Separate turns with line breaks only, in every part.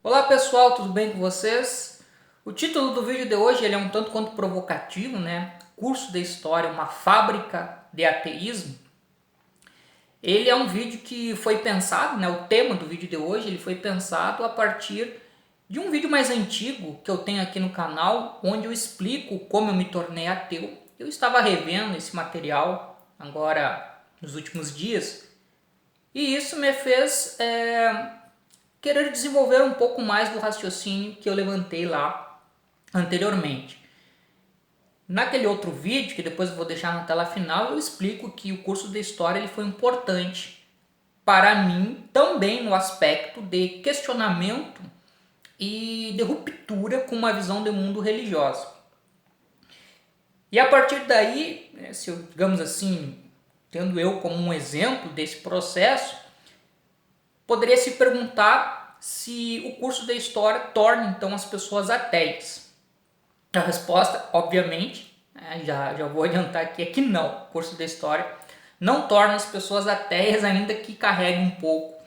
Olá pessoal, tudo bem com vocês? O título do vídeo de hoje ele é um tanto quanto provocativo, né? Curso de História, uma fábrica de ateísmo. Ele é um vídeo que foi pensado, né? O tema do vídeo de hoje ele foi pensado a partir de um vídeo mais antigo que eu tenho aqui no canal, onde eu explico como eu me tornei ateu. Eu estava revendo esse material agora nos últimos dias e isso me fez querer desenvolver um pouco mais do raciocínio que eu levantei lá anteriormente. Naquele outro vídeo, que depois eu vou deixar na tela final, eu explico que o curso de História ele foi importante para mim também no aspecto de questionamento e de ruptura com uma visão de mundo religiosa. E a partir daí, se eu, digamos assim, tendo eu como um exemplo desse processo, poderia se perguntar se o curso de História torna então as pessoas ateias. A resposta, obviamente, já vou adiantar aqui, é que não. O curso de História não torna as pessoas ateias, ainda que carregue um pouco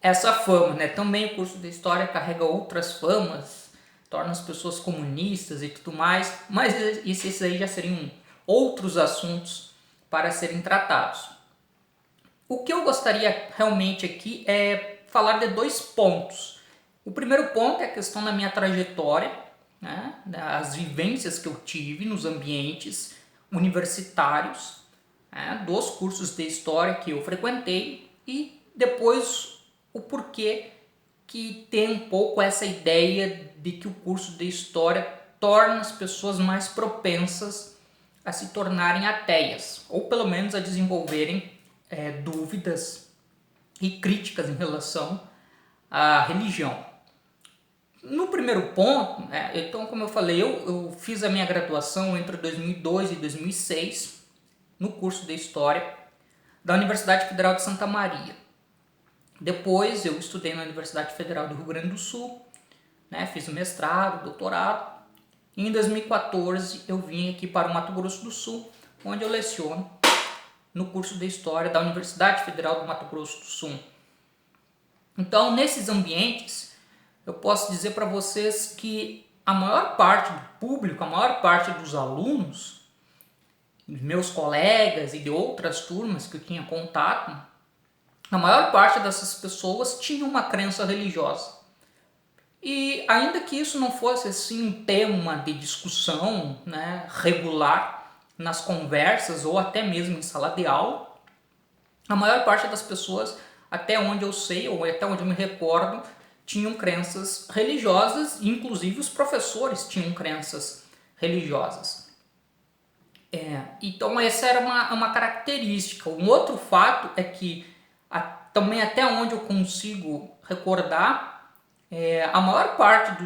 essa fama, né? Também o curso de História carrega outras famas, torna as pessoas comunistas e tudo mais, mas esses aí já seriam outros assuntos para serem tratados. O que eu gostaria realmente aqui é falar de dois pontos. O primeiro ponto é a questão da minha trajetória, né, as vivências que eu tive nos ambientes universitários, né, dos cursos de história que eu frequentei e depois o porquê que tem um pouco essa ideia de que o curso de história torna as pessoas mais propensas a se tornarem ateias, ou pelo menos a desenvolverem dúvidas e críticas em relação à religião. No primeiro ponto, então como eu falei, eu fiz a minha graduação entre 2002 e 2006 no curso de História da Universidade Federal de Santa Maria. Depois eu estudei na Universidade Federal do Rio Grande do Sul, né, fiz o mestrado, doutorado, e em 2014 eu vim aqui para o Mato Grosso do Sul, onde eu leciono no curso de História da Universidade Federal do Mato Grosso do Sul. Então, nesses ambientes, eu posso dizer para vocês que a maior parte do público, a maior parte dos alunos, meus colegas e de outras turmas que eu tinha contato, a maior parte dessas pessoas tinha uma crença religiosa. E ainda que isso não fosse assim um tema de discussão, né, regular nas conversas ou até mesmo em sala de aula, a maior parte das pessoas, até onde eu sei ou até onde eu me recordo, tinham crenças religiosas e inclusive os professores tinham crenças religiosas. Então essa era uma característica. Um outro fato é que também até onde eu consigo recordar, a maior parte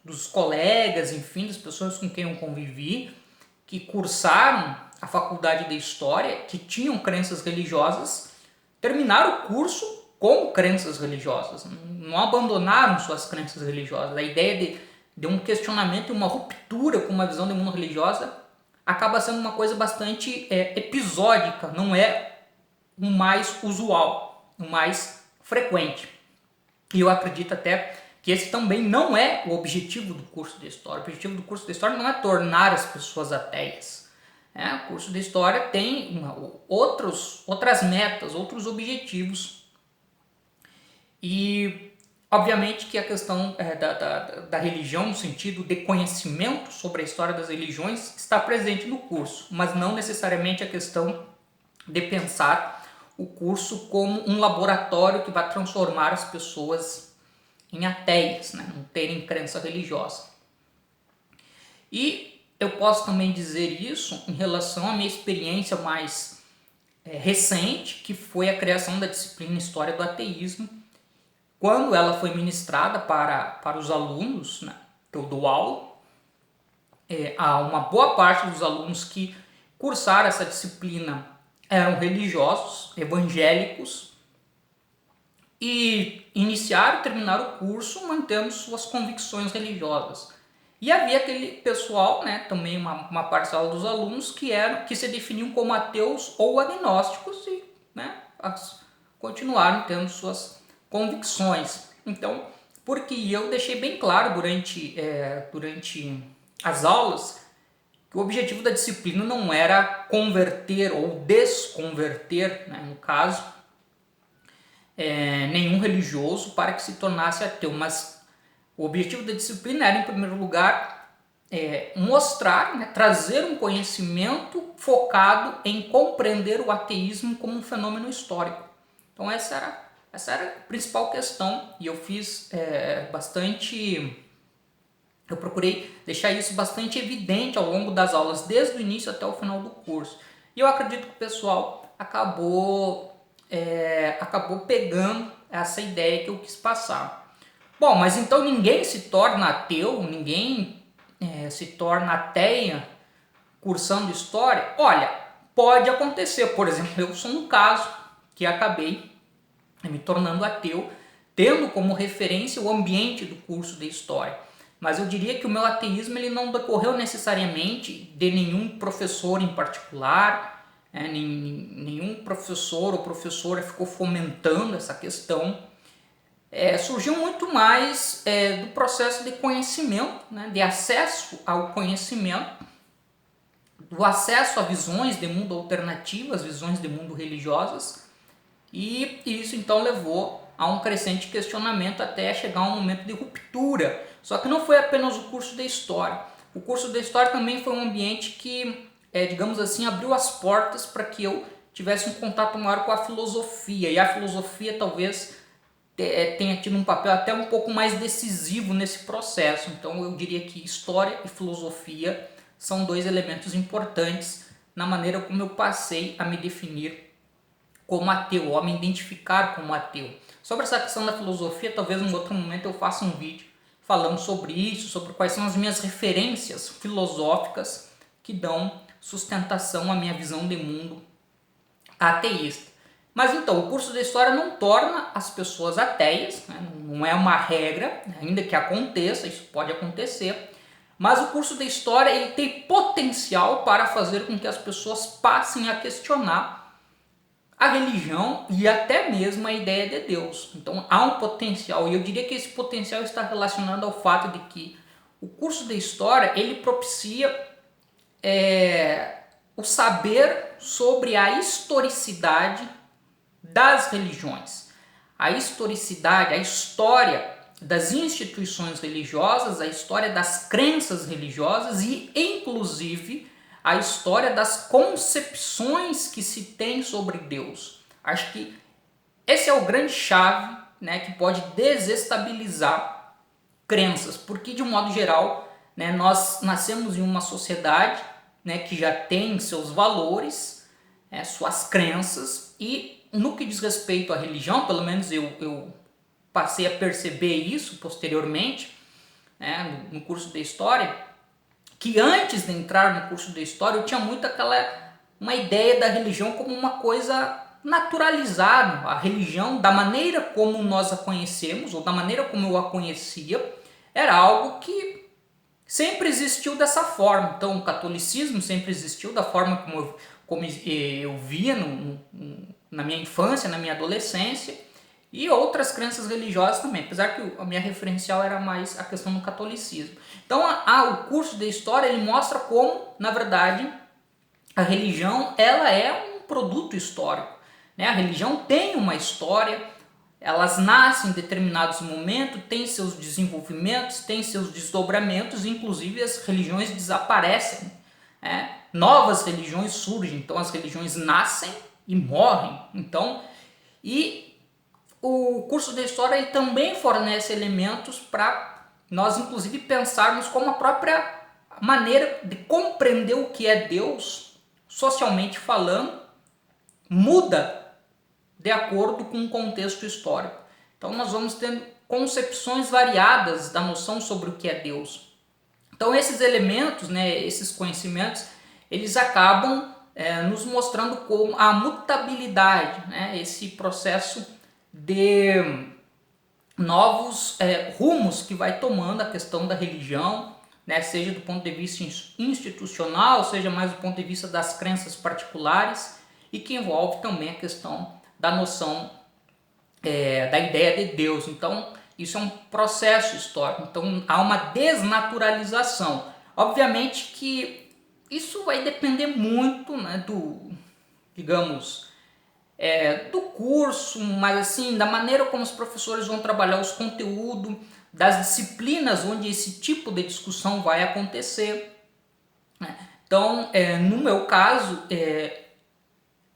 dos colegas, enfim, das pessoas com quem eu convivi, que cursaram a faculdade de História, que tinham crenças religiosas, terminaram o curso com crenças religiosas, não abandonaram suas crenças religiosas. A ideia de um questionamento e uma ruptura com uma visão de mundo religiosa acaba sendo uma coisa bastante episódica, não é o mais usual, o mais frequente. E eu acredito até que esse também não é o objetivo do curso de História. O objetivo do curso de História não é tornar as pessoas ateias. O curso de História tem outras metas, outros objetivos. E, obviamente, que a questão da religião, no sentido de conhecimento sobre a história das religiões, está presente no curso, mas não necessariamente a questão de pensar o curso como um laboratório que vai transformar as pessoas em ateias, né? Não terem crença religiosa. E eu posso também dizer isso em relação à minha experiência mais recente, que foi a criação da disciplina História do Ateísmo, quando ela foi ministrada para os alunos, né, que eu dou aula. Há uma boa parte dos alunos que cursaram essa disciplina eram religiosos, evangélicos, e iniciaram e terminaram o curso mantendo suas convicções religiosas. E havia aquele pessoal, né, também uma parcela dos alunos que se definiam como ateus ou agnósticos e, né, continuaram tendo suas convicções. Então, porque eu deixei bem claro durante as aulas que o objetivo da disciplina não era converter ou desconverter, né, no caso, nenhum religioso para que se tornasse ateu, mas o objetivo da disciplina era, em primeiro lugar, mostrar, né, trazer um conhecimento focado em compreender o ateísmo como um fenômeno histórico. Então essa era a principal questão, e eu fiz eu procurei deixar isso bastante evidente ao longo das aulas, desde o início até o final do curso. E eu acredito que o pessoal acabou pegando essa ideia que eu quis passar. Bom, mas então ninguém se torna ateu, ninguém se torna ateia cursando história? Olha, pode acontecer. Por exemplo, eu sou um caso que acabei me tornando ateu, tendo como referência o ambiente do curso de história. Mas eu diria que o meu ateísmo ele não decorreu necessariamente de nenhum professor em particular, nenhum professor ou professora ficou fomentando essa questão. Surgiu muito mais do processo de conhecimento, né, de acesso ao conhecimento, do acesso a visões de mundo alternativas, visões de mundo religiosas, e isso então levou a um crescente questionamento até chegar a um momento de ruptura. Só que não foi apenas o curso de História. O curso de História também foi um ambiente que, digamos assim, abriu as portas para que eu tivesse um contato maior com a filosofia. E a filosofia talvez tenha tido um papel até um pouco mais decisivo nesse processo. Então eu diria que História e filosofia são dois elementos importantes na maneira como eu passei a me definir como ateu, ou a me identificar como ateu. Sobre essa questão da filosofia, talvez em outro momento eu faça um vídeo falando sobre isso, sobre quais são as minhas referências filosóficas que dão sustentação à minha visão de mundo ateísta. Mas então, o curso de História não torna as pessoas ateias, né? Não é uma regra, ainda que aconteça, isso pode acontecer, mas o curso de História ele tem potencial para fazer com que as pessoas passem a questionar a religião e até mesmo a ideia de Deus. Então há um potencial, e eu diria que esse potencial está relacionado ao fato de que o curso de História ele propicia o saber sobre a historicidade das religiões, a historicidade, a história das instituições religiosas, a história das crenças religiosas e, inclusive, a história das concepções que se tem sobre Deus. Acho que esse é o grande chave, né, que pode desestabilizar crenças, porque de um modo geral, né, nós nascemos em uma sociedade, né, que já tem seus valores, suas crenças, e no que diz respeito à religião, pelo menos eu passei a perceber isso posteriormente, né, no curso de História, que antes de entrar no curso de História eu tinha muito uma ideia da religião como uma coisa naturalizada. A religião, da maneira como nós a conhecemos, ou da maneira como eu a conhecia, era algo que sempre existiu dessa forma. Então o catolicismo sempre existiu da forma como eu via na minha infância, na minha adolescência, e outras crenças religiosas também, apesar que a minha referencial era mais a questão do catolicismo. Então o curso de História ele mostra como, na verdade, a religião ela é um produto histórico, né? A religião tem uma história, elas nascem em determinados momentos, têm seus desenvolvimentos, têm seus desdobramentos, inclusive as religiões desaparecem, né? Novas religiões surgem, então as religiões nascem e morrem. Então, o curso de História ele também fornece elementos para nós, inclusive, pensarmos como a própria maneira de compreender o que é Deus, socialmente falando, muda de acordo com o contexto histórico. Então, nós vamos tendo concepções variadas da noção sobre o que é Deus. Então, esses elementos, né, esses conhecimentos, eles acabam nos mostrando como a mutabilidade, né, esse processo de novos rumos que vai tomando a questão da religião, né, seja do ponto de vista institucional, seja mais do ponto de vista das crenças particulares, e que envolve também a questão da noção da ideia de Deus. Então, Isso é um processo histórico, então há uma desnaturalização. Obviamente que isso vai depender muito, né, digamos, do curso, mas assim, da maneira como os professores vão trabalhar os conteúdos, das disciplinas onde esse tipo de discussão vai acontecer, né? Então, no meu caso,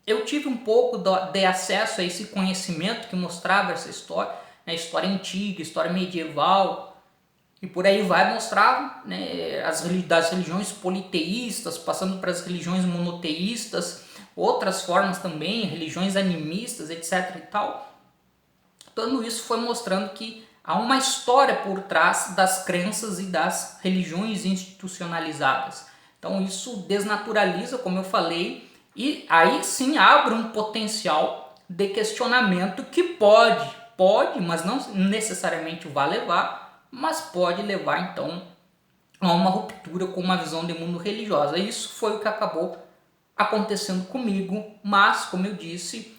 eu tive um pouco de acesso a esse conhecimento que mostrava essa história, né, história antiga, história medieval, e por aí vai mostrar, né, das religiões politeístas, passando para as religiões monoteístas, outras formas também, religiões animistas, etc. e tal. Tudo isso foi mostrando que há uma história por trás das crenças e das religiões institucionalizadas. Então isso desnaturaliza, como eu falei, e aí sim abre um potencial de questionamento que pode, mas não necessariamente vai levar, mas pode levar então a uma ruptura com uma visão de mundo religiosa. Isso foi o que acabou acontecendo comigo, mas como eu disse,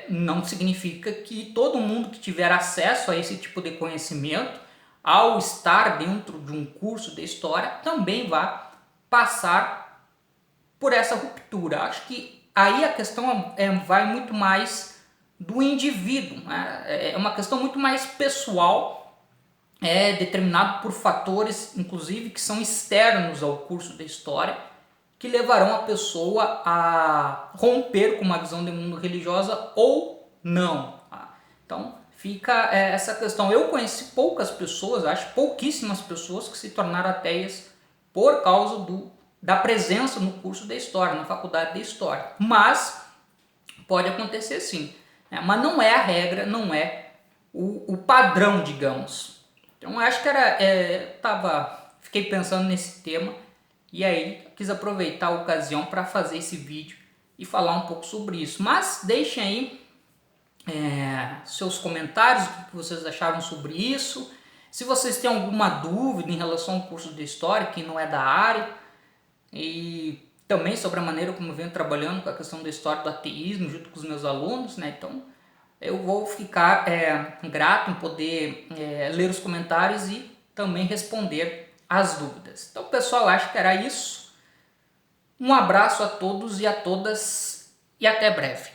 não significa que todo mundo que tiver acesso a esse tipo de conhecimento, ao estar dentro de um curso de história, também vai passar por essa ruptura. Acho que aí a questão vai muito mais do indivíduo, né? É uma questão muito mais pessoal, determinado por fatores, inclusive, que são externos ao curso de história, que levarão a pessoa a romper com uma visão de mundo religiosa ou não. Tá? Então fica essa questão. Eu conheci poucas pessoas, acho pouquíssimas pessoas que se tornaram ateias por causa da presença no curso de História, na faculdade de História. Mas pode acontecer sim, né? Mas não é a regra, não é o padrão, digamos. Então acho que fiquei pensando nesse tema e aí quis aproveitar a ocasião para fazer esse vídeo e falar um pouco sobre isso. Mas deixem aí seus comentários, o que vocês acharam sobre isso. Se vocês têm alguma dúvida em relação ao curso de História, que não é da área, e também sobre a maneira como eu venho trabalhando com a questão da história do ateísmo junto com os meus alunos, né? Então eu vou ficar grato em poder ler os comentários e também responder as dúvidas. Então, pessoal, acho que era isso. Um abraço a todos e a todas e até breve.